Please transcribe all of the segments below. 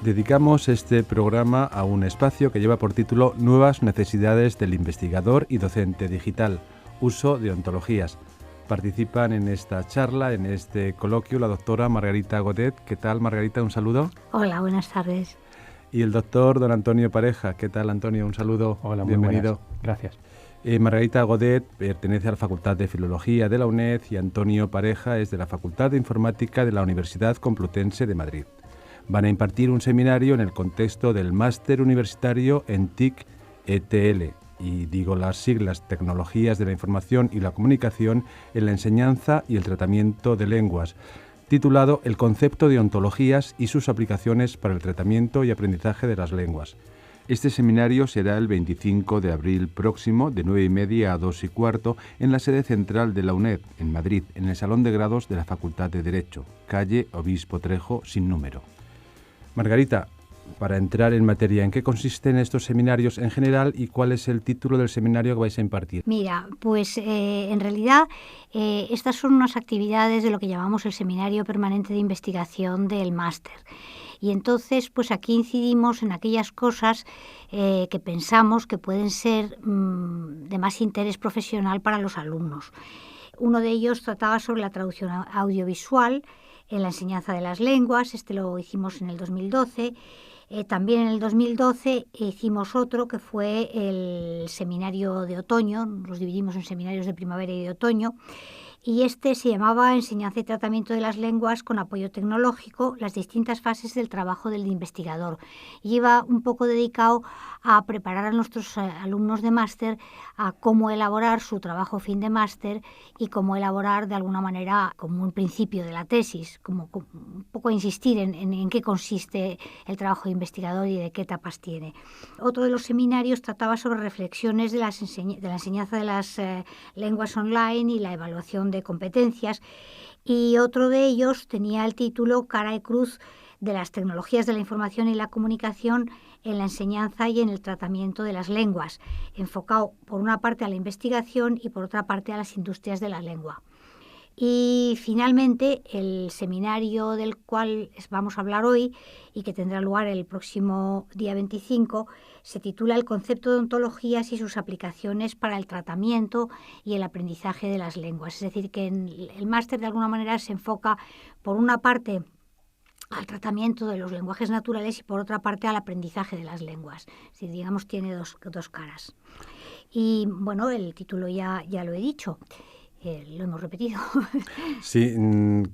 Dedicamos este programa a un espacio que lleva por título Nuevas necesidades del investigador y docente digital, uso de ontologías. Participan en esta charla, en este coloquio, la doctora Margarita Godet. ¿Qué tal, Margarita? Un saludo. Hola, buenas tardes. Y el doctor don Antonio Pareja. ¿Qué tal, Antonio? Un saludo. Hola, muy bienvenido. Buenas. Gracias. Margarita Godet pertenece a la Facultad de Filología de la UNED y Antonio Pareja es de la Facultad de Informática de la Universidad Complutense de Madrid. Van a impartir un seminario en el contexto del Máster Universitario en TIC-ETL, y digo las siglas Tecnologías de la Información y la Comunicación en la Enseñanza y el Tratamiento de Lenguas, titulado El concepto de ontologías y sus aplicaciones para el tratamiento y aprendizaje de las lenguas. Este seminario será el 25 de abril próximo, de 9:30 a 2:15, en la sede central de la UNED, en Madrid, en el Salón de Grados de la Facultad de Derecho, calle Obispo Trejo, sin número. Margarita, para entrar en materia, ¿en qué consisten estos seminarios en general y cuál es el título del seminario que vais a impartir? Mira, pues en realidad estas son unas actividades de lo que llamamos el Seminario Permanente de Investigación del Máster. Y entonces, pues aquí incidimos en aquellas cosas que pensamos que pueden ser de más interés profesional para los alumnos. Uno de ellos trataba sobre la traducción audiovisual en la enseñanza de las lenguas. Este lo hicimos en el 2012. También en el 2012 hicimos otro que fue el seminario de otoño. Los dividimos en seminarios de primavera y de otoño. Y este se llamaba Enseñanza y Tratamiento de las Lenguas con apoyo tecnológico, las distintas fases del trabajo del investigador. Y iba un poco dedicado a preparar a nuestros alumnos de máster a cómo elaborar su trabajo fin de máster y cómo elaborar de alguna manera como un principio de la tesis, como un poco insistir en qué consiste el trabajo de investigador y de qué etapas tiene. Otro de los seminarios trataba sobre reflexiones de la enseñanza de las lenguas online y la evaluación de competencias, y otro de ellos tenía el título Cara y Cruz de las tecnologías de la información y la comunicación en la enseñanza y en el tratamiento de las lenguas, enfocado por una parte a la investigación y por otra parte a las industrias de la lengua. Y finalmente el seminario del cual vamos a hablar hoy y que tendrá lugar el próximo día 25 se titula El concepto de ontologías y sus aplicaciones para el tratamiento y el aprendizaje de las lenguas. Es decir, que el máster de alguna manera se enfoca por una parte al tratamiento de los lenguajes naturales y por otra parte al aprendizaje de las lenguas. Es decir, digamos, tiene dos caras. Y bueno, el título ya lo he dicho. Lo hemos repetido. Sí,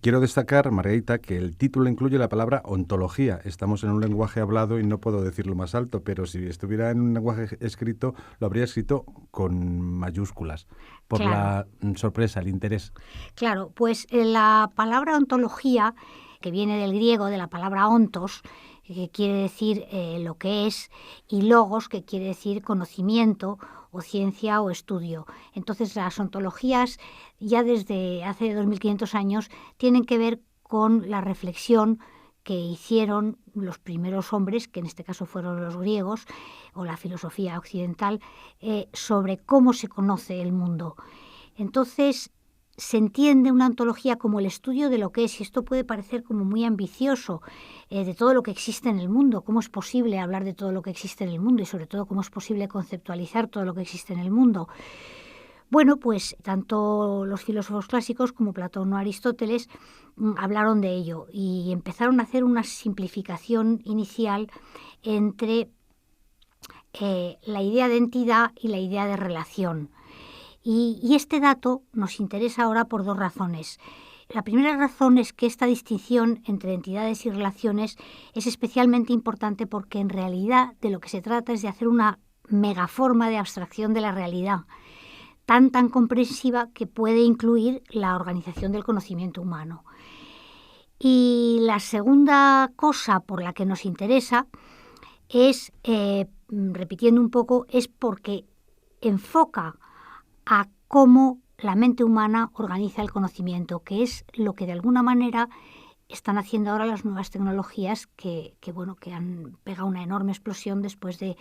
quiero destacar, Margarita, que el título incluye la palabra ontología. Estamos en un lenguaje hablado y no puedo decirlo más alto, pero si estuviera en un lenguaje escrito, lo habría escrito con mayúsculas, por claro. La sorpresa, el interés. Claro, pues la palabra ontología, que viene del griego, de la palabra ontos, que quiere decir lo que es, y logos, que quiere decir conocimiento o ciencia o estudio. Entonces las ontologías ya desde hace 2500 años tienen que ver con la reflexión que hicieron los primeros hombres, que en este caso fueron los griegos, o la filosofía occidental, sobre cómo se conoce el mundo. Entonces se entiende una ontología como el estudio de lo que es, y esto puede parecer como muy ambicioso, de todo lo que existe en el mundo. ¿Cómo es posible hablar de todo lo que existe en el mundo y sobre todo cómo es posible conceptualizar todo lo que existe en el mundo? Bueno, pues tanto los filósofos clásicos como Platón o Aristóteles hablaron de ello y empezaron a hacer una simplificación inicial entre la idea de entidad y la idea de relación. Y este dato nos interesa ahora por dos razones. La primera razón es que esta distinción entre entidades y relaciones es especialmente importante porque en realidad de lo que se trata es de hacer una megaforma de abstracción de la realidad, tan comprensiva que puede incluir la organización del conocimiento humano. Y la segunda cosa por la que nos interesa es, repitiendo un poco, es porque enfoca a cómo la mente humana organiza el conocimiento, que es lo que de alguna manera están haciendo ahora las nuevas tecnologías que han pegado una enorme explosión después de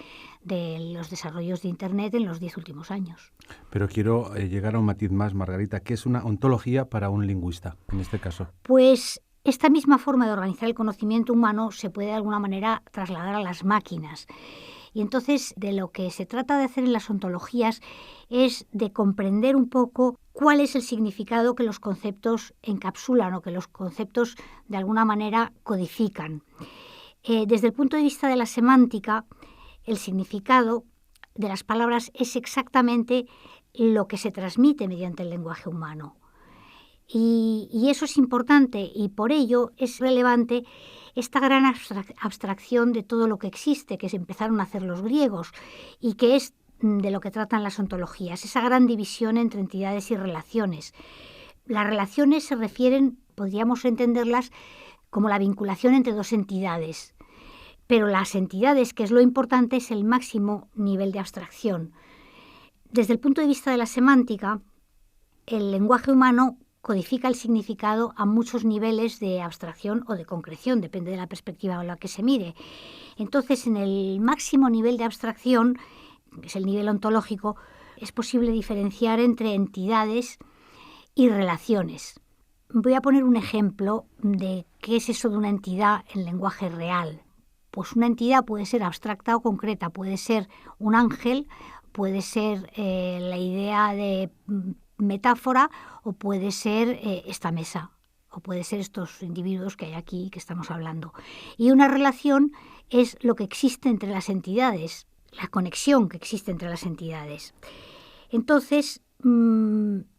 los desarrollos de Internet en los 10 últimos años. Pero quiero llegar a un matiz más, Margarita. ¿Qué es una ontología para un lingüista, en este caso? Pues esta misma forma de organizar el conocimiento humano se puede de alguna manera trasladar a las máquinas. Y entonces de lo que se trata de hacer en las ontologías es de comprender un poco cuál es el significado que los conceptos encapsulan o que los conceptos de alguna manera codifican. Desde el punto de vista de la semántica, el significado de las palabras es exactamente lo que se transmite mediante el lenguaje humano. Y eso es importante y por ello es relevante esta gran abstracción de todo lo que existe, que se empezaron a hacer los griegos y que es de lo que tratan las ontologías, esa gran división entre entidades y relaciones. Las relaciones se refieren, podríamos entenderlas como la vinculación entre dos entidades, pero las entidades, que es lo importante, es el máximo nivel de abstracción. Desde el punto de vista de la semántica, el lenguaje humano codifica el significado a muchos niveles de abstracción o de concreción, depende de la perspectiva a la que se mire. Entonces, en el máximo nivel de abstracción, que es el nivel ontológico, es posible diferenciar entre entidades y relaciones. Voy a poner un ejemplo de qué es eso de una entidad en lenguaje real. Pues una entidad puede ser abstracta o concreta, puede ser un ángel, puede ser la idea de metáfora o puede ser esta mesa o puede ser estos individuos que hay aquí que estamos hablando. Y una relación es lo que existe entre las entidades, la conexión que existe entre las entidades. Entonces,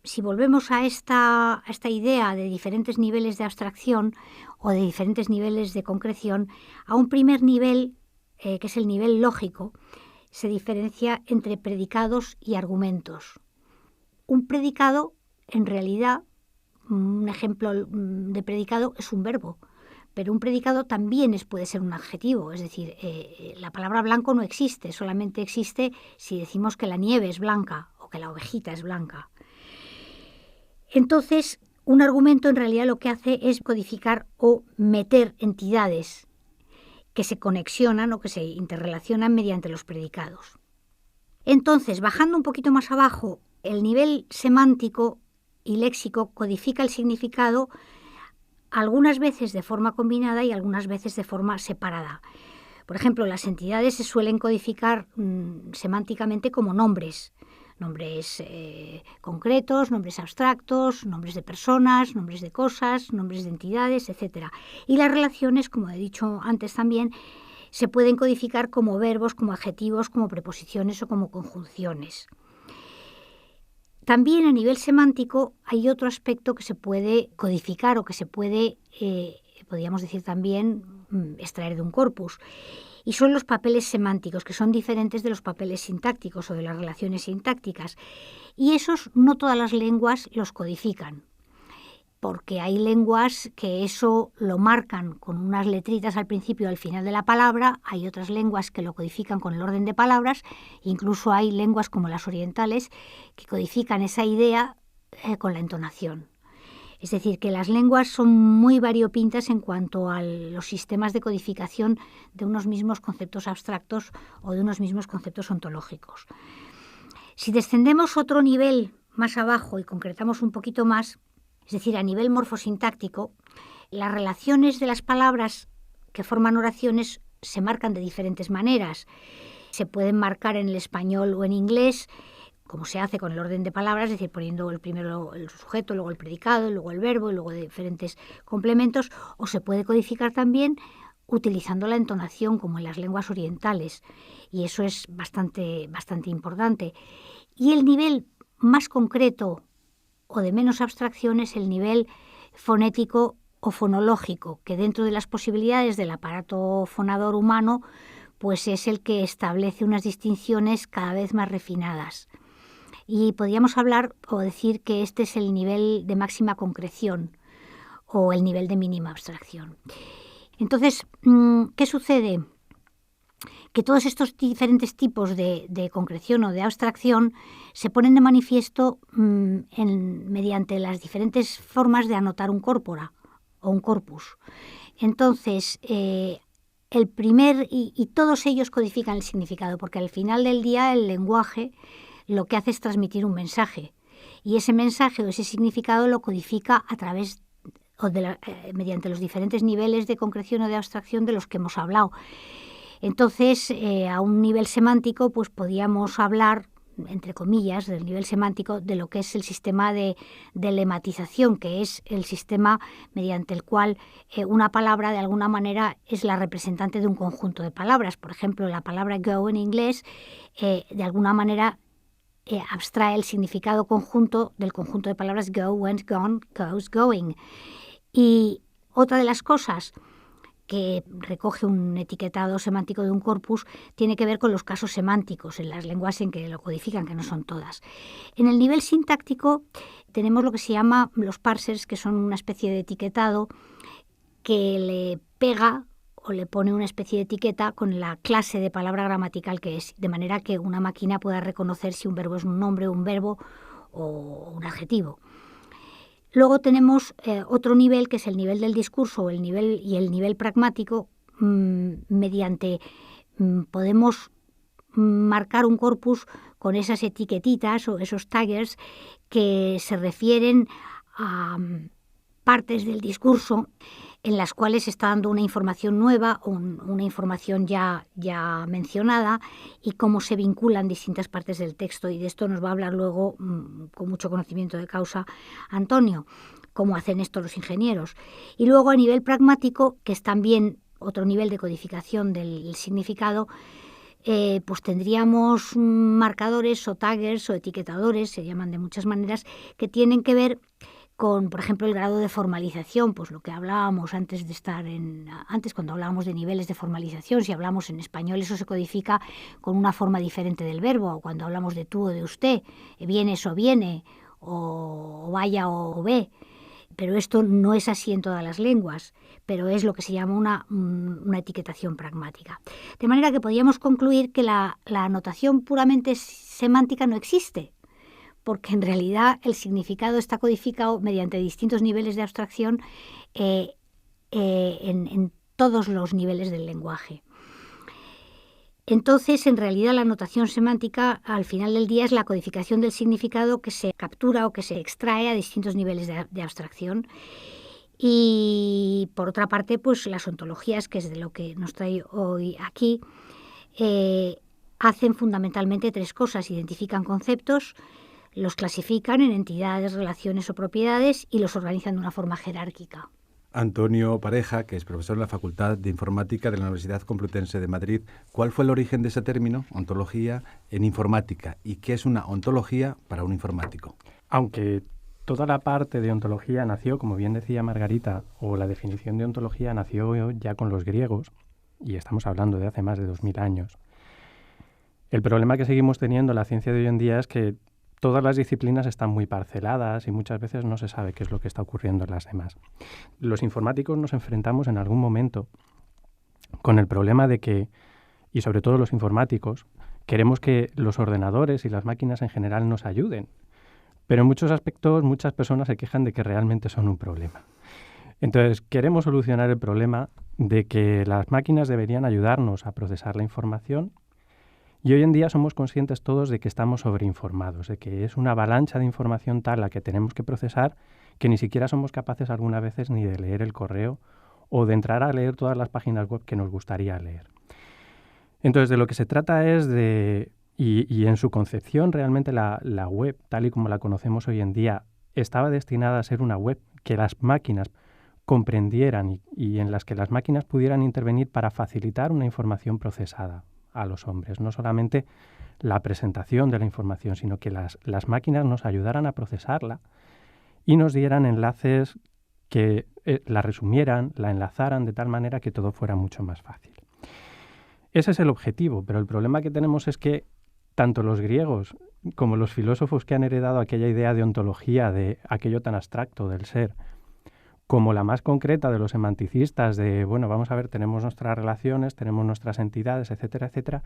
si volvemos a esta idea de diferentes niveles de abstracción o de diferentes niveles de concreción, a un primer nivel, que es el nivel lógico, se diferencia entre predicados y argumentos. Un predicado, en realidad, un ejemplo de predicado es un verbo, pero un predicado también puede ser un adjetivo, es decir, la palabra blanco no existe, solamente existe si decimos que la nieve es blanca o que la ovejita es blanca. Entonces, un argumento en realidad lo que hace es codificar o meter entidades que se conexionan o que se interrelacionan mediante los predicados. Entonces, bajando un poquito más abajo, el nivel semántico y léxico codifica el significado algunas veces de forma combinada y algunas veces de forma separada. Por ejemplo, las entidades se suelen codificar semánticamente como nombres concretos, nombres abstractos, nombres de personas, nombres de cosas, nombres de entidades, etc. Y las relaciones, como he dicho antes también, se pueden codificar como verbos, como adjetivos, como preposiciones o como conjunciones. También a nivel semántico hay otro aspecto que se puede codificar o que se puede, podríamos decir también, extraer de un corpus. Y son los papeles semánticos, que son diferentes de los papeles sintácticos o de las relaciones sintácticas. Y esos no todas las lenguas los codifican, porque hay lenguas que eso lo marcan con unas letritas al principio y al final de la palabra, hay otras lenguas que lo codifican con el orden de palabras, incluso hay lenguas como las orientales que codifican esa idea con la entonación. Es decir, que las lenguas son muy variopintas en cuanto a los sistemas de codificación de unos mismos conceptos abstractos o de unos mismos conceptos ontológicos. Si descendemos otro nivel más abajo y concretamos un poquito más, es decir, a nivel morfosintáctico, las relaciones de las palabras que forman oraciones se marcan de diferentes maneras. Se pueden marcar en el español o en inglés, como se hace con el orden de palabras, es decir, poniendo primero el sujeto, luego el predicado, luego el verbo y luego diferentes complementos, o se puede codificar también utilizando la entonación, como en las lenguas orientales, y eso es bastante importante. Y el nivel más concreto o de menos abstracción es el nivel fonético o fonológico, que dentro de las posibilidades del aparato fonador humano, pues es el que establece unas distinciones cada vez más refinadas. Y podríamos hablar o decir que este es el nivel de máxima concreción o el nivel de mínima abstracción. Entonces, ¿qué sucede? Que todos estos diferentes tipos de concreción o de abstracción se ponen de manifiesto mediante las diferentes formas de anotar un corpora o un corpus. Entonces, el primer, y todos ellos codifican el significado, porque al final del día el lenguaje lo que hace es transmitir un mensaje, y ese mensaje o ese significado lo codifica a través mediante los diferentes niveles de concreción o de abstracción de los que hemos hablado. Entonces, a un nivel semántico, pues podíamos hablar, entre comillas, del nivel semántico, de lo que es el sistema de lematización, que es el sistema mediante el cual una palabra de alguna manera es la representante de un conjunto de palabras. Por ejemplo, la palabra go en inglés de alguna manera abstrae el significado conjunto del conjunto de palabras go, went, gone, goes, going. Y otra de las cosas que recoge un etiquetado semántico de un corpus tiene que ver con los casos semánticos en las lenguas en que lo codifican, que no son todas. En el nivel sintáctico tenemos lo que se llama los parsers, que son una especie de etiquetado que le pega o le pone una especie de etiqueta con la clase de palabra gramatical que es, de manera que una máquina pueda reconocer si un verbo es un nombre, un verbo o un adjetivo. Luego tenemos otro nivel, que es el nivel del discurso el nivel pragmático, mediante podemos marcar un corpus con esas etiquetitas o esos taggers que se refieren a partes del discurso en las cuales se está dando una información nueva o una información ya mencionada y cómo se vinculan distintas partes del texto. Y de esto nos va a hablar luego, con mucho conocimiento de causa, Antonio, cómo hacen esto los ingenieros. Y luego a nivel pragmático, que es también otro nivel de codificación del significado, pues tendríamos marcadores o taggers o etiquetadores, se llaman de muchas maneras, que tienen que ver con, por ejemplo, el grado de formalización, pues lo que hablábamos antes cuando hablábamos de niveles de formalización. Si hablamos en español, eso se codifica con una forma diferente del verbo. Cuando hablamos de tú o de usted, vienes o viene, o vaya o ve. Pero esto no es así en todas las lenguas, pero es lo que se llama una etiquetación pragmática. De manera que podríamos concluir que la notación puramente semántica no existe, porque en realidad el significado está codificado mediante distintos niveles de abstracción en todos los niveles del lenguaje. Entonces, en realidad, la notación semántica, al final del día, es la codificación del significado que se captura o que se extrae a distintos niveles de abstracción. Y, por otra parte, pues las ontologías, que es de lo que nos trae hoy aquí, hacen fundamentalmente tres cosas: identifican conceptos, los clasifican en entidades, relaciones o propiedades y los organizan de una forma jerárquica. Antonio Pareja, que es profesor en la Facultad de Informática de la Universidad Complutense de Madrid, ¿cuál fue el origen de ese término, ontología, en informática? ¿Y qué es una ontología para un informático? Aunque toda la parte de ontología nació, como bien decía Margarita, o la definición de ontología nació ya con los griegos, y estamos hablando de hace más de 2000 años, el problema que seguimos teniendo en la ciencia de hoy en día es que todas las disciplinas están muy parceladas y muchas veces no se sabe qué es lo que está ocurriendo en las demás. Los informáticos nos enfrentamos en algún momento con el problema de que, y sobre todo los informáticos, queremos que los ordenadores y las máquinas en general nos ayuden. Pero en muchos aspectos muchas personas se quejan de que realmente son un problema. Entonces, queremos solucionar el problema de que las máquinas deberían ayudarnos a procesar la información. Y hoy en día somos conscientes todos de que estamos sobreinformados, de que es una avalancha de información tal la que tenemos que procesar que ni siquiera somos capaces algunas veces ni de leer el correo o de entrar a leer todas las páginas web que nos gustaría leer. Entonces, de lo que se trata es de, y en su concepción realmente la web, tal y como la conocemos hoy en día, estaba destinada a ser una web que las máquinas comprendieran y en las que las máquinas pudieran intervenir para facilitar una información procesada a los hombres, no solamente la presentación de la información, sino que las máquinas nos ayudaran a procesarla y nos dieran enlaces que la resumieran, la enlazaran de tal manera que todo fuera mucho más fácil. Ese es el objetivo, pero el problema que tenemos es que tanto los griegos como los filósofos que han heredado aquella idea de ontología, de aquello tan abstracto del ser, como la más concreta de los semanticistas de, bueno, vamos a ver, tenemos nuestras relaciones, tenemos nuestras entidades, etcétera, etcétera,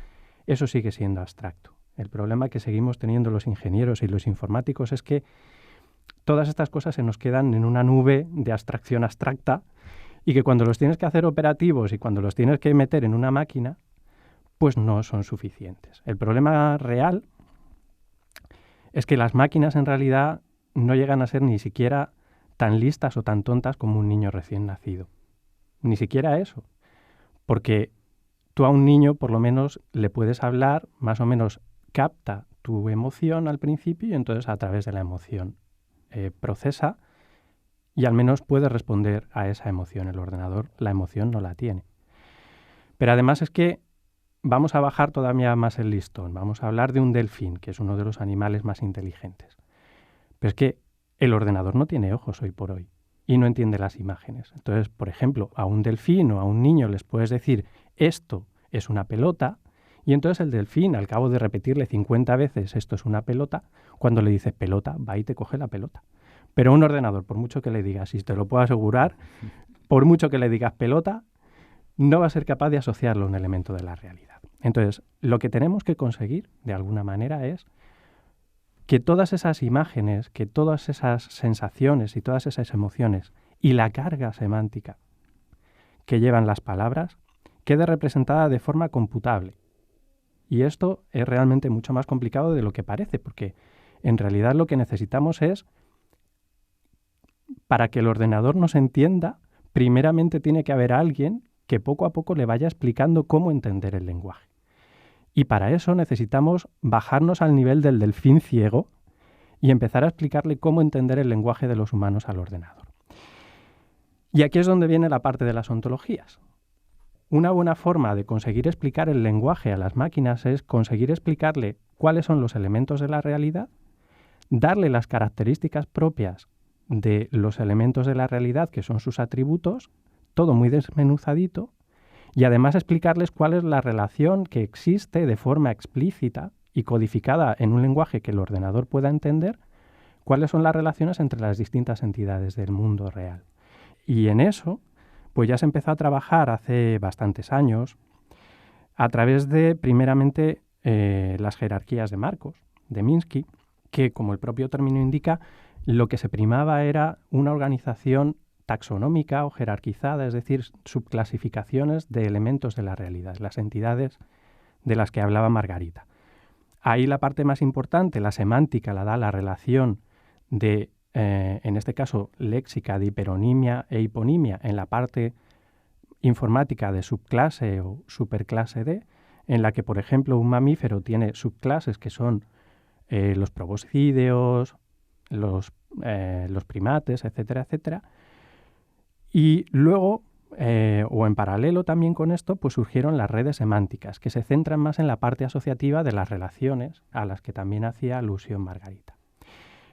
eso sigue siendo abstracto. El problema que seguimos teniendo los ingenieros y los informáticos es que todas estas cosas se nos quedan en una nube de abstracción abstracta y que cuando los tienes que hacer operativos y cuando los tienes que meter en una máquina, pues no son suficientes. El problema real es que las máquinas en realidad no llegan a ser ni siquiera tan listas o tan tontas como un niño recién nacido. Ni siquiera eso, porque tú a un niño por lo menos le puedes hablar, más o menos capta tu emoción al principio y entonces a través de la emoción procesa y al menos puede responder a esa emoción. El ordenador la emoción no la tiene. Pero además es que vamos a bajar todavía más el listón. Vamos a hablar de un delfín, que es uno de los animales más inteligentes. Pero es que el ordenador no tiene ojos hoy por hoy y no entiende las imágenes. Entonces, por ejemplo, a un delfín o a un niño les puedes decir esto es una pelota y entonces el delfín, al cabo de repetirle 50 veces esto es una pelota, cuando le dices pelota, va y te coge la pelota. Pero un ordenador, por mucho que le digas, y te lo puedo asegurar, por mucho que le digas pelota, no va a ser capaz de asociarlo a un elemento de la realidad. Entonces, lo que tenemos que conseguir, de alguna manera, es que todas esas imágenes, que todas esas sensaciones y todas esas emociones y la carga semántica que llevan las palabras quede representada de forma computable. Y esto es realmente mucho más complicado de lo que parece, porque en realidad lo que necesitamos es, para que el ordenador nos entienda, primeramente tiene que haber alguien que poco a poco le vaya explicando cómo entender el lenguaje. Y para eso necesitamos bajarnos al nivel del delfín ciego y empezar a explicarle cómo entender el lenguaje de los humanos al ordenador. Y aquí es donde viene la parte de las ontologías. Una buena forma de conseguir explicar el lenguaje a las máquinas es conseguir explicarle cuáles son los elementos de la realidad, darle las características propias de los elementos de la realidad, que son sus atributos, todo muy desmenuzadito, y además explicarles cuál es la relación que existe de forma explícita y codificada en un lenguaje que el ordenador pueda entender, cuáles son las relaciones entre las distintas entidades del mundo real. Y en eso, pues ya se empezó a trabajar hace bastantes años a través de, primeramente, las jerarquías de Markov, de Minsky, que, como el propio término indica, lo que se primaba era una organización taxonómica o jerarquizada, es decir, subclasificaciones de elementos de la realidad, las entidades de las que hablaba Margarita. Ahí la parte más importante, la semántica, la da la relación de, en este caso, léxica de hiperonimia e hiponimia en la parte informática de subclase o superclase D, en la que, por ejemplo, un mamífero tiene subclases que son los proboscídeos, los primates, etcétera, etcétera. Y luego, o en paralelo también con esto, pues surgieron las redes semánticas, que se centran más en la parte asociativa de las relaciones, a las que también hacía alusión Margarita.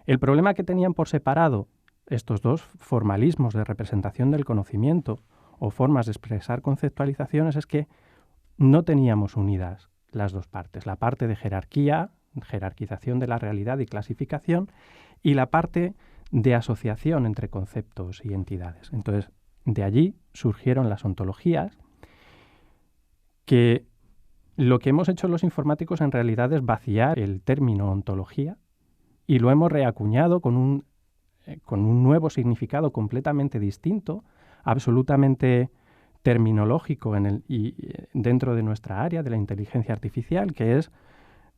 El problema que tenían por separado estos dos formalismos de representación del conocimiento o formas de expresar conceptualizaciones es que no teníamos unidas las dos partes, la parte de jerarquización de la realidad y clasificación, y la parte de asociación entre conceptos y entidades. Entonces, de allí surgieron las ontologías, que lo que hemos hecho los informáticos en realidad es vaciar el término ontología y lo hemos reacuñado con un nuevo significado completamente distinto, absolutamente terminológico dentro de nuestra área de la inteligencia artificial, que es: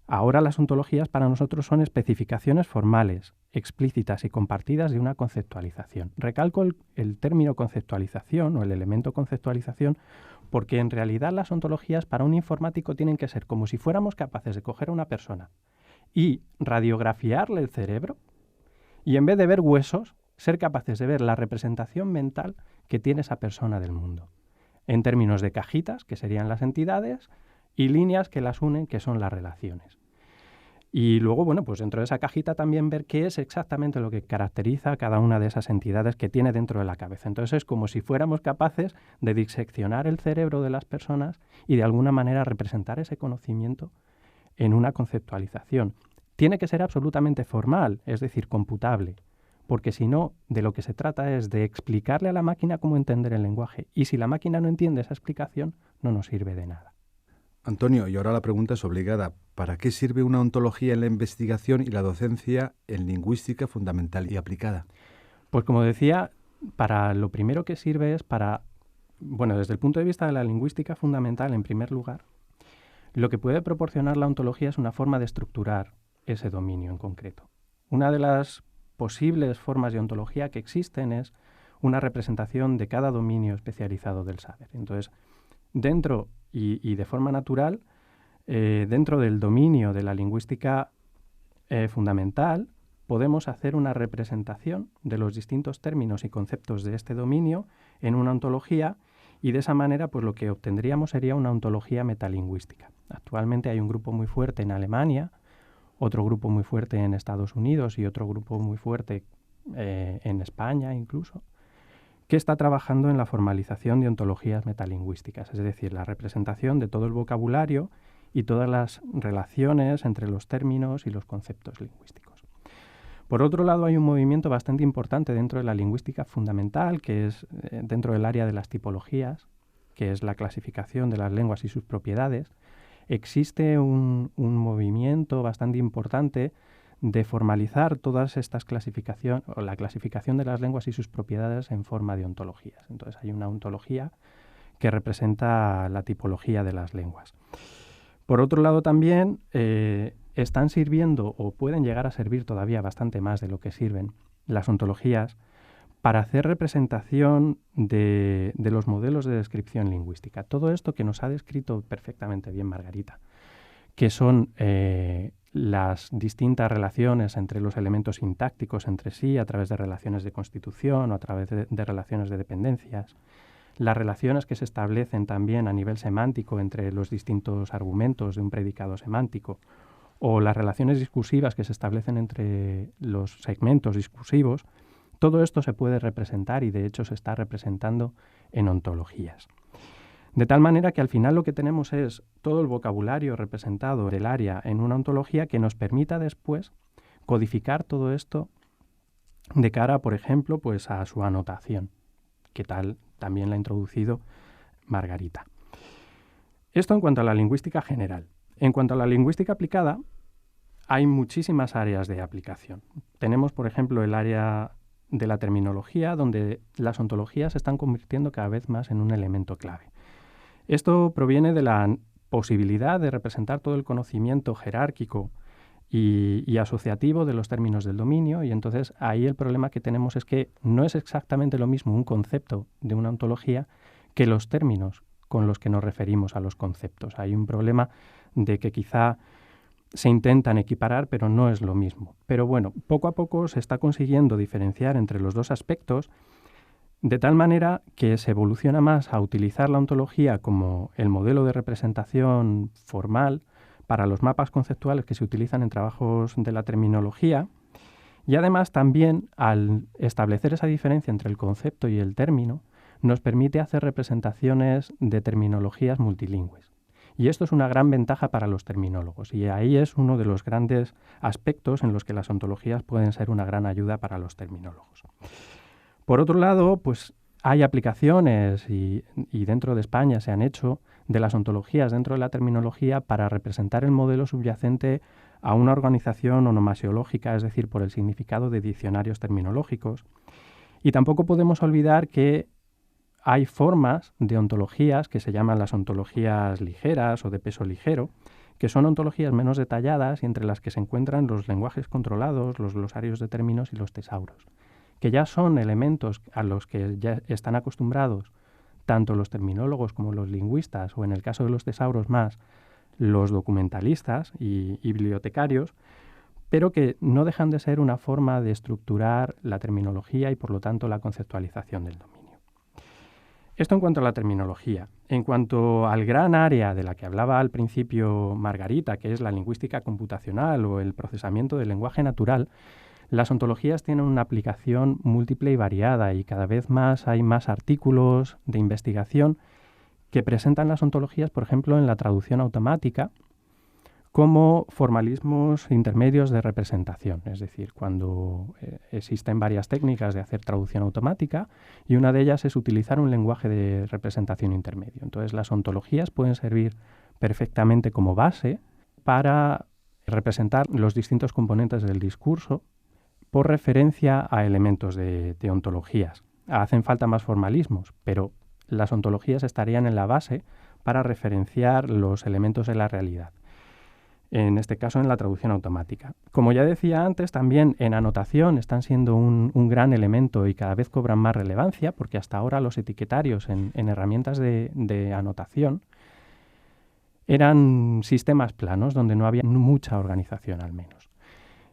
ahora las ontologías para nosotros son especificaciones formales, explícitas y compartidas de una conceptualización. Recalco el término conceptualización o el elemento conceptualización porque en realidad las ontologías para un informático tienen que ser como si fuéramos capaces de coger a una persona y radiografiarle el cerebro y en vez de ver huesos, ser capaces de ver la representación mental que tiene esa persona del mundo, en términos de cajitas, que serían las entidades, y líneas que las unen, que son las relaciones. Y luego, bueno, pues dentro de esa cajita también ver qué es exactamente lo que caracteriza a cada una de esas entidades que tiene dentro de la cabeza. Entonces es como si fuéramos capaces de diseccionar el cerebro de las personas y de alguna manera representar ese conocimiento en una conceptualización. Tiene que ser absolutamente formal, es decir, computable, porque si no, de lo que se trata es de explicarle a la máquina cómo entender el lenguaje. Y si la máquina no entiende esa explicación, no nos sirve de nada. Antonio, y ahora la pregunta es obligada. ¿Para qué sirve una ontología en la investigación y la docencia en lingüística fundamental y aplicada? Pues como decía, para lo primero que sirve es para, bueno, desde el punto de vista de la lingüística fundamental, en primer lugar, lo que puede proporcionar la ontología es una forma de estructurar ese dominio en concreto. Una de las posibles formas de ontología que existen es una representación de cada dominio especializado del saber. Entonces, dentro y de forma natural, dentro del dominio de la lingüística fundamental, podemos hacer una representación de los distintos términos y conceptos de este dominio en una ontología, y de esa manera pues lo que obtendríamos sería una ontología metalingüística. Actualmente hay un grupo muy fuerte en Alemania, otro grupo muy fuerte en Estados Unidos y otro grupo muy fuerte en España incluso, que está trabajando en la formalización de ontologías metalingüísticas, es decir, la representación de todo el vocabulario y todas las relaciones entre los términos y los conceptos lingüísticos. Por otro lado, hay un movimiento bastante importante dentro de la lingüística fundamental, que es dentro del área de las tipologías, que es la clasificación de las lenguas y sus propiedades. Existe un movimiento bastante importante de formalizar todas estas clasificaciones, o la clasificación de las lenguas y sus propiedades en forma de ontologías. Entonces hay una ontología que representa la tipología de las lenguas. Por otro lado también están sirviendo o pueden llegar a servir todavía bastante más de lo que sirven las ontologías para hacer representación de los modelos de descripción lingüística. Todo esto que nos ha descrito perfectamente bien Margarita, que son las distintas relaciones entre los elementos sintácticos entre sí a través de relaciones de constitución o a través de relaciones de dependencias, las relaciones que se establecen también a nivel semántico entre los distintos argumentos de un predicado semántico, o las relaciones discursivas que se establecen entre los segmentos discursivos. Todo esto se puede representar y de hecho se está representando en ontologías. De tal manera que al final lo que tenemos es todo el vocabulario representado del área en una ontología que nos permita después codificar todo esto de cara, por ejemplo, pues a su anotación, que tal también la ha introducido Margarita. Esto en cuanto a la lingüística general. En cuanto a la lingüística aplicada, hay muchísimas áreas de aplicación. Tenemos, por ejemplo, el área de la terminología, donde las ontologías se están convirtiendo cada vez más en un elemento clave. Esto proviene de la posibilidad de representar todo el conocimiento jerárquico y asociativo de los términos del dominio, y entonces ahí el problema que tenemos es que no es exactamente lo mismo un concepto de una ontología que los términos con los que nos referimos a los conceptos. Hay un problema de que quizá se intentan equiparar, pero no es lo mismo. Pero bueno, poco a poco se está consiguiendo diferenciar entre los dos aspectos, de tal manera que se evoluciona más a utilizar la ontología como el modelo de representación formal para los mapas conceptuales que se utilizan en trabajos de la terminología, y además también al establecer esa diferencia entre el concepto y el término, nos permite hacer representaciones de terminologías multilingües. Y esto es una gran ventaja para los terminólogos, y ahí es uno de los grandes aspectos en los que las ontologías pueden ser una gran ayuda para los terminólogos. Por otro lado, pues hay aplicaciones y dentro de España se han hecho de las ontologías dentro de la terminología para representar el modelo subyacente a una organización onomasiológica, es decir, por el significado de diccionarios terminológicos. Y tampoco podemos olvidar que hay formas de ontologías que se llaman las ontologías ligeras o de peso ligero, que son ontologías menos detalladas y entre las que se encuentran los lenguajes controlados, los glosarios de términos y los tesauros, que ya son elementos a los que ya están acostumbrados tanto los terminólogos como los lingüistas, o en el caso de los tesauros más, los documentalistas y bibliotecarios, pero que no dejan de ser una forma de estructurar la terminología y por lo tanto la conceptualización del dominio. Esto en cuanto a la terminología. En cuanto al gran área de la que hablaba al principio Margarita, que es la lingüística computacional o el procesamiento del lenguaje natural, las ontologías tienen una aplicación múltiple y variada, y cada vez más hay más artículos de investigación que presentan las ontologías, por ejemplo, en la traducción automática, como formalismos intermedios de representación, es decir, cuando existen varias técnicas de hacer traducción automática y una de ellas es utilizar un lenguaje de representación intermedio. Entonces, las ontologías pueden servir perfectamente como base para representar los distintos componentes del discurso por referencia a elementos de ontologías. Hacen falta más formalismos, pero las ontologías estarían en la base para referenciar los elementos de la realidad. en este caso en la traducción automática. Como ya decía antes, también en anotación están siendo un gran elemento y cada vez cobran más relevancia, porque hasta ahora los etiquetarios en herramientas de anotación eran sistemas planos donde no había mucha organización al menos.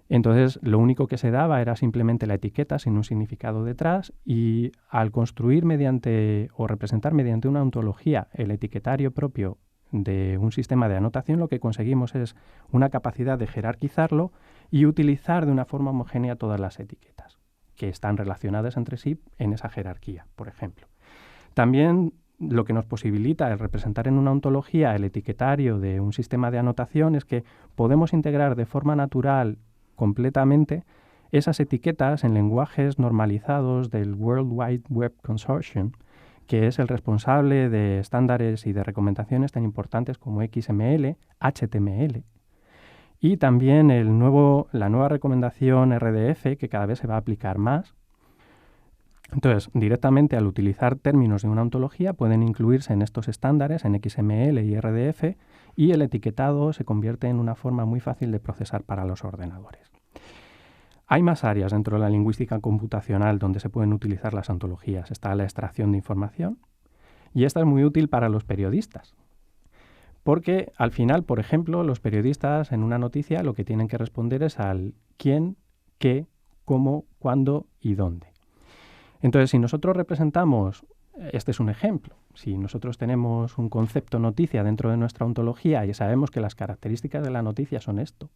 Entonces, lo único que se daba era simplemente la etiqueta sin un significado detrás, y al construir mediante o representar mediante una ontología el etiquetario propio de un sistema de anotación, lo que conseguimos es una capacidad de jerarquizarlo y utilizar de una forma homogénea todas las etiquetas que están relacionadas entre sí en esa jerarquía, por ejemplo. También lo que nos posibilita el representar en una ontología el etiquetario de un sistema de anotación es que podemos integrar de forma natural completamente esas etiquetas en lenguajes normalizados del World Wide Web Consortium, que es el responsable de estándares y de recomendaciones tan importantes como XML, HTML, y también la nueva recomendación RDF, que cada vez se va a aplicar más. Entonces, directamente al utilizar términos de una ontología pueden incluirse en estos estándares, en XML y RDF, y el etiquetado se convierte en una forma muy fácil de procesar para los ordenadores. Hay más áreas dentro de la lingüística computacional donde se pueden utilizar las ontologías. Está la extracción de información, y esta es muy útil para los periodistas, porque al final, por ejemplo, los periodistas en una noticia lo que tienen que responder es al quién, qué, cómo, cuándo y dónde. Entonces, si nosotros representamos, este es un ejemplo, si nosotros tenemos un concepto noticia dentro de nuestra ontología y sabemos que las características de la noticia son esto,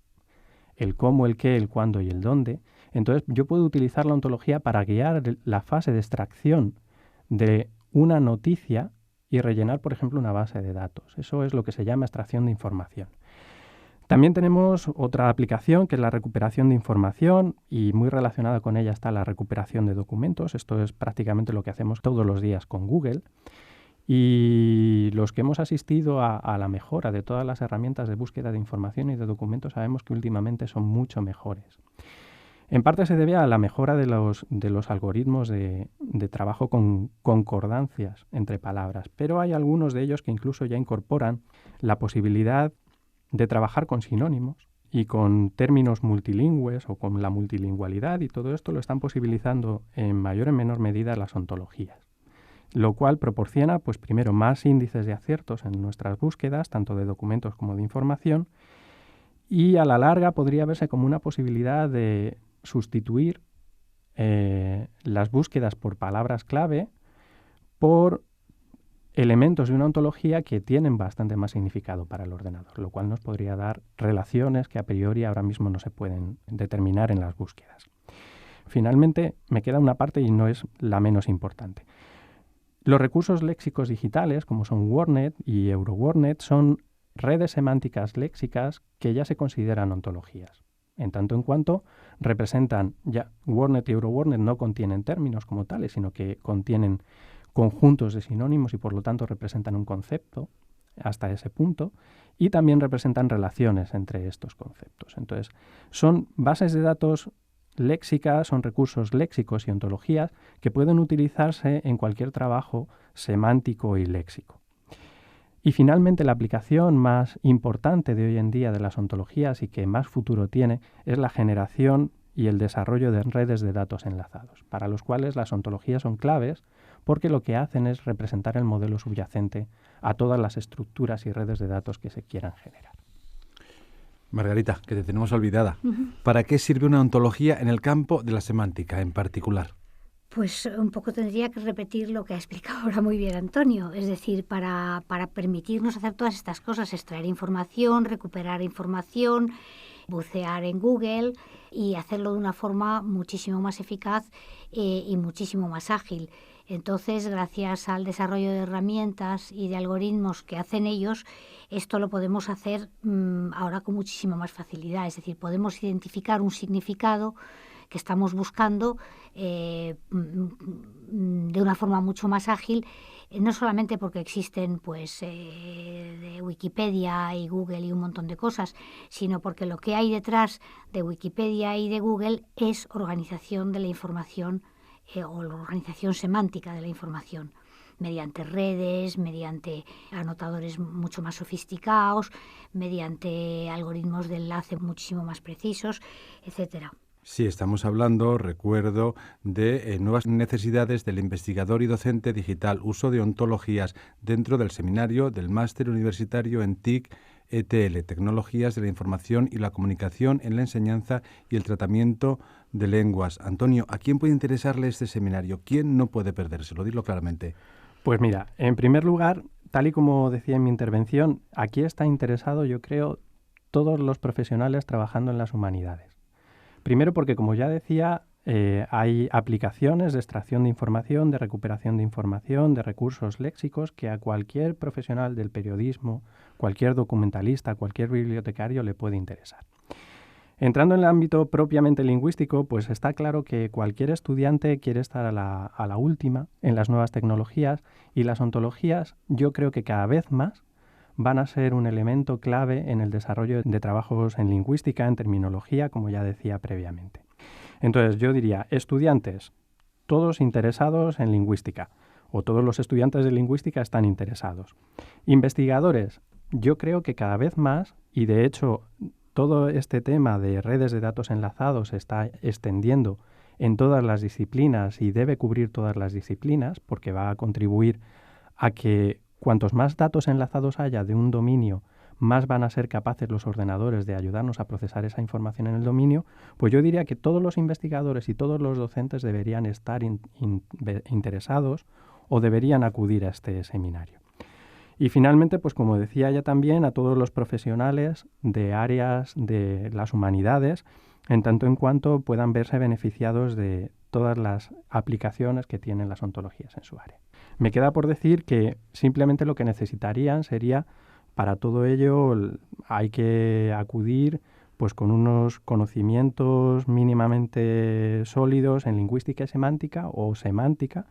el cómo, el qué, el cuándo y el dónde, entonces yo puedo utilizar la ontología para guiar la fase de extracción de una noticia y rellenar, por ejemplo, una base de datos. Eso es lo que se llama extracción de información. También tenemos otra aplicación que es la recuperación de información, y muy relacionada con ella está la recuperación de documentos. Esto es prácticamente lo que hacemos todos los días con Google. Y los que hemos asistido a la mejora de todas las herramientas de búsqueda de información y de documentos sabemos que últimamente son mucho mejores. En parte se debe a la mejora de los algoritmos de trabajo con concordancias entre palabras, pero hay algunos de ellos que incluso ya incorporan la posibilidad de trabajar con sinónimos y con términos multilingües o con la multilingüalidad, y todo esto lo están posibilitando en mayor o menor medida las ontologías, lo cual proporciona, pues primero, más índices de aciertos en nuestras búsquedas, tanto de documentos como de información, y a la larga podría verse como una posibilidad de sustituir las búsquedas por palabras clave por elementos de una ontología que tienen bastante más significado para el ordenador, lo cual nos podría dar relaciones que a priori ahora mismo no se pueden determinar en las búsquedas. Finalmente, me queda una parte y no es la menos importante. Los recursos léxicos digitales, como son WordNet y EuroWordNet, son redes semánticas léxicas que ya se consideran ontologías. En tanto en cuanto representan, ya WordNet y EuroWordNet no contienen términos como tales, sino que contienen conjuntos de sinónimos y por lo tanto representan un concepto hasta ese punto, y también representan relaciones entre estos conceptos. Entonces, son bases de datos léxicas, son recursos léxicos y ontologías que pueden utilizarse en cualquier trabajo semántico y léxico. Y finalmente, la aplicación más importante de hoy en día de las ontologías y que más futuro tiene es la generación y el desarrollo de redes de datos enlazados, para los cuales las ontologías son claves porque lo que hacen es representar el modelo subyacente a todas las estructuras y redes de datos que se quieran generar. Margarita, que te tenemos olvidada. ¿Para qué sirve una ontología en el campo de la semántica en particular? Pues un poco tendría que repetir lo que ha explicado ahora muy bien Antonio, es decir, para permitirnos hacer todas estas cosas, extraer información, recuperar información, bucear en Google y hacerlo de una forma muchísimo más eficaz y muchísimo más ágil. Entonces, gracias al desarrollo de herramientas y de algoritmos que hacen ellos, esto lo podemos hacer ahora con muchísima más facilidad. Es decir, podemos identificar un significado que estamos buscando de una forma mucho más ágil, no solamente porque existen pues de Wikipedia y Google y un montón de cosas, sino porque lo que hay detrás de Wikipedia y de Google es organización de la información o la organización semántica de la información. mediante redes, mediante anotadores mucho más sofisticados, mediante algoritmos de enlace muchísimo más precisos, etcétera. Sí, estamos hablando, recuerdo, de nuevas necesidades del investigador y docente digital, uso de ontologías dentro del seminario del máster universitario en TIC, ETL, Tecnologías de la Información y la Comunicación en la Enseñanza y el Tratamiento de Lenguas. Antonio, ¿a quién puede interesarle este seminario? ¿Quién no puede perdérselo? Dilo claramente. Pues mira, en primer lugar, tal y como decía en mi intervención, aquí está interesado, yo creo, todos los profesionales trabajando en las humanidades. Primero porque, como ya decía, hay aplicaciones de extracción de información, de recuperación de información, de recursos léxicos que a cualquier profesional del periodismo, cualquier documentalista, cualquier bibliotecario le puede interesar. Entrando en el ámbito propiamente lingüístico, pues está claro que cualquier estudiante quiere estar a la última en las nuevas tecnologías, y las ontologías yo creo que cada vez más van a ser un elemento clave en el desarrollo de trabajos en lingüística, en terminología, como ya decía previamente. Entonces, yo diría, estudiantes, todos interesados en lingüística, o todos los estudiantes de lingüística están interesados. Investigadores, yo creo que cada vez más, y de hecho todo este tema de redes de datos enlazados se está extendiendo en todas las disciplinas y debe cubrir todas las disciplinas, porque va a contribuir a que cuantos más datos enlazados haya de un dominio, más van a ser capaces los ordenadores de ayudarnos a procesar esa información en el dominio. Pues yo diría que todos los investigadores y todos los docentes deberían estar interesados o deberían acudir a este seminario. Y finalmente, pues como decía ya también, a todos los profesionales de áreas de las humanidades, en tanto en cuanto puedan verse beneficiados de todas las aplicaciones que tienen las ontologías en su área. Me queda por decir que simplemente lo que necesitarían sería, para todo ello hay que acudir pues con unos conocimientos mínimamente sólidos en lingüística y semántica o semántica,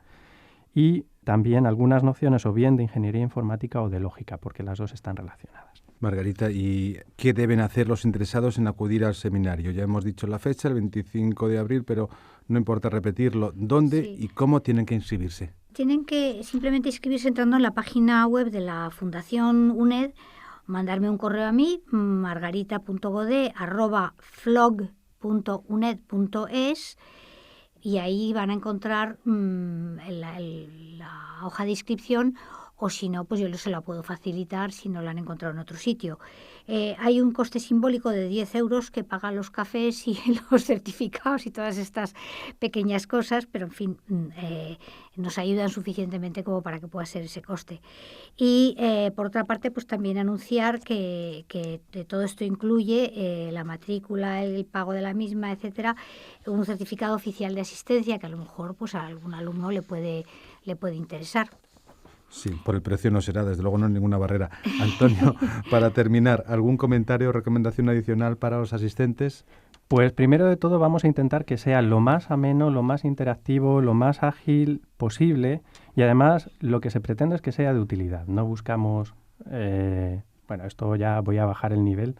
y también algunas nociones o bien de ingeniería informática o de lógica, porque las dos están relacionadas. Margarita, ¿y qué deben hacer los interesados en acudir al seminario? Ya hemos dicho la fecha, el 25 de abril, pero no importa repetirlo. ¿Dónde y cómo tienen que inscribirse? Tienen que simplemente inscribirse entrando en la página web de la Fundación UNED, mandarme un correo a mí, margarita.gode@flog.uned.es, y ahí van a encontrar la hoja de inscripción, o si no, pues yo se la puedo facilitar si no la han encontrado en otro sitio. Hay un coste simbólico de 10 euros que pagan los cafés y los certificados y todas estas pequeñas cosas, pero en fin, nos ayudan suficientemente como para que pueda ser ese coste. Y por otra parte, pues también anunciar que todo esto incluye la matrícula, el pago de la misma, etcétera, un certificado oficial de asistencia que a lo mejor pues a algún alumno le puede interesar. Sí, por el precio no será, desde luego no hay ninguna barrera. Antonio, para terminar, ¿algún comentario o recomendación adicional para los asistentes? Pues primero de todo vamos a intentar que sea lo más ameno, lo más interactivo, lo más ágil posible, y además lo que se pretende es que sea de utilidad. No buscamos, esto ya voy a bajar el nivel,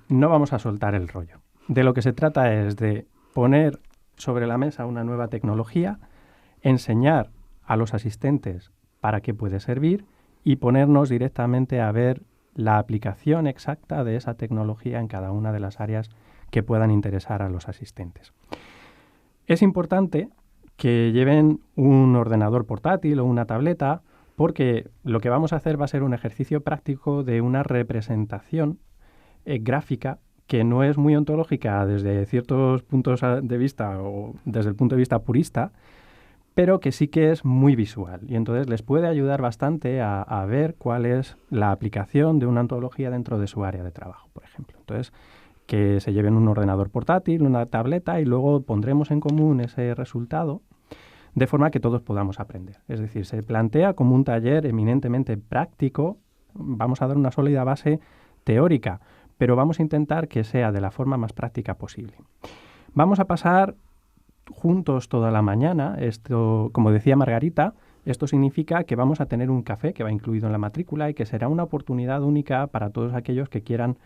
no vamos a soltar el rollo. De lo que se trata es de poner sobre la mesa una nueva tecnología, enseñar a los asistentes para qué puede servir y ponernos directamente a ver la aplicación exacta de esa tecnología en cada una de las áreas que puedan interesar a los asistentes. Es importante que lleven un ordenador portátil o una tableta, porque lo que vamos a hacer va a ser un ejercicio práctico de una representación gráfica que no es muy ontológica desde ciertos puntos de vista o desde el punto de vista purista, pero que sí que es muy visual, y entonces les puede ayudar bastante a ver cuál es la aplicación de una ontología dentro de su área de trabajo, por ejemplo. Entonces, que se lleven un ordenador portátil, una tableta, y luego pondremos en común ese resultado de forma que todos podamos aprender. Es decir, se plantea como un taller eminentemente práctico. Vamos a dar una sólida base teórica, pero vamos a intentar que sea de la forma más práctica posible. Vamos a pasar juntos toda la mañana. Esto, como decía Margarita, esto significa que vamos a tener un café que va incluido en la matrícula y que será una oportunidad única para todos aquellos que quieran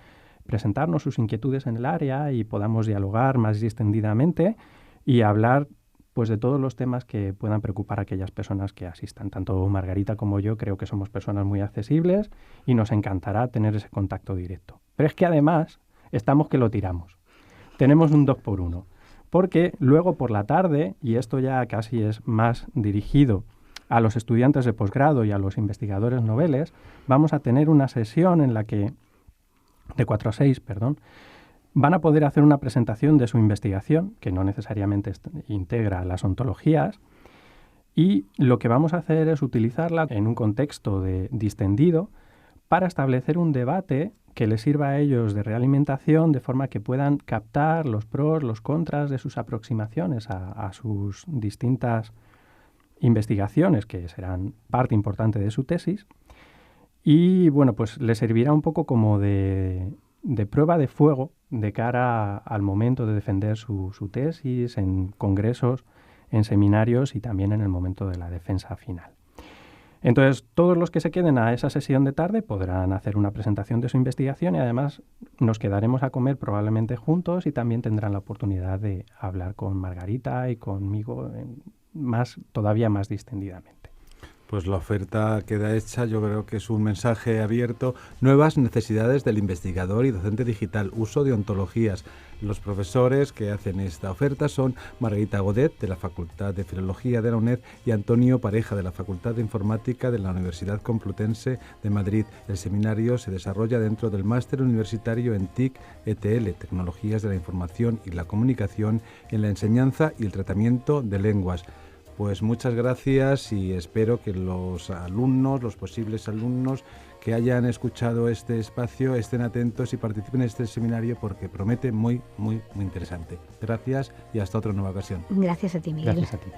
presentarnos sus inquietudes en el área y podamos dialogar más distendidamente y hablar pues de todos los temas que puedan preocupar a aquellas personas que asistan. Tanto Margarita como yo creo que somos personas muy accesibles y nos encantará tener ese contacto directo. Pero es que además estamos que lo tiramos. Tenemos un 2x1, porque luego por la tarde, y esto ya casi es más dirigido a los estudiantes de posgrado y a los investigadores noveles, vamos a tener una sesión en la que, de 4 a 6, van a poder hacer una presentación de su investigación, que no necesariamente integra las ontologías, y lo que vamos a hacer es utilizarla en un contexto distendido para establecer un debate que les sirva a ellos de realimentación, de forma que puedan captar los pros, los contras de sus aproximaciones a sus distintas investigaciones, que serán parte importante de su tesis. Y bueno, pues les servirá un poco como de prueba de fuego de cara al momento de defender su tesis en congresos, en seminarios y también en el momento de la defensa final. Entonces, todos los que se queden a esa sesión de tarde podrán hacer una presentación de su investigación y además nos quedaremos a comer probablemente juntos y también tendrán la oportunidad de hablar con Margarita y conmigo todavía más distendidamente. Pues la oferta queda hecha, yo creo que es un mensaje abierto. Nuevas necesidades del investigador y docente digital, uso de ontologías. Los profesores que hacen esta oferta son Margarita Godet, de la Facultad de Filología de la UNED, y Antonio Pareja, de la Facultad de Informática de la Universidad Complutense de Madrid. El seminario se desarrolla dentro del Máster Universitario en TIC-ETL, Tecnologías de la Información y la Comunicación en la Enseñanza y el Tratamiento de Lenguas. Pues muchas gracias y espero que los alumnos, los posibles alumnos que hayan escuchado este espacio estén atentos y participen en este seminario porque promete muy, muy, muy interesante. Gracias y hasta otra nueva ocasión. Gracias a ti, Miguel. Gracias a ti.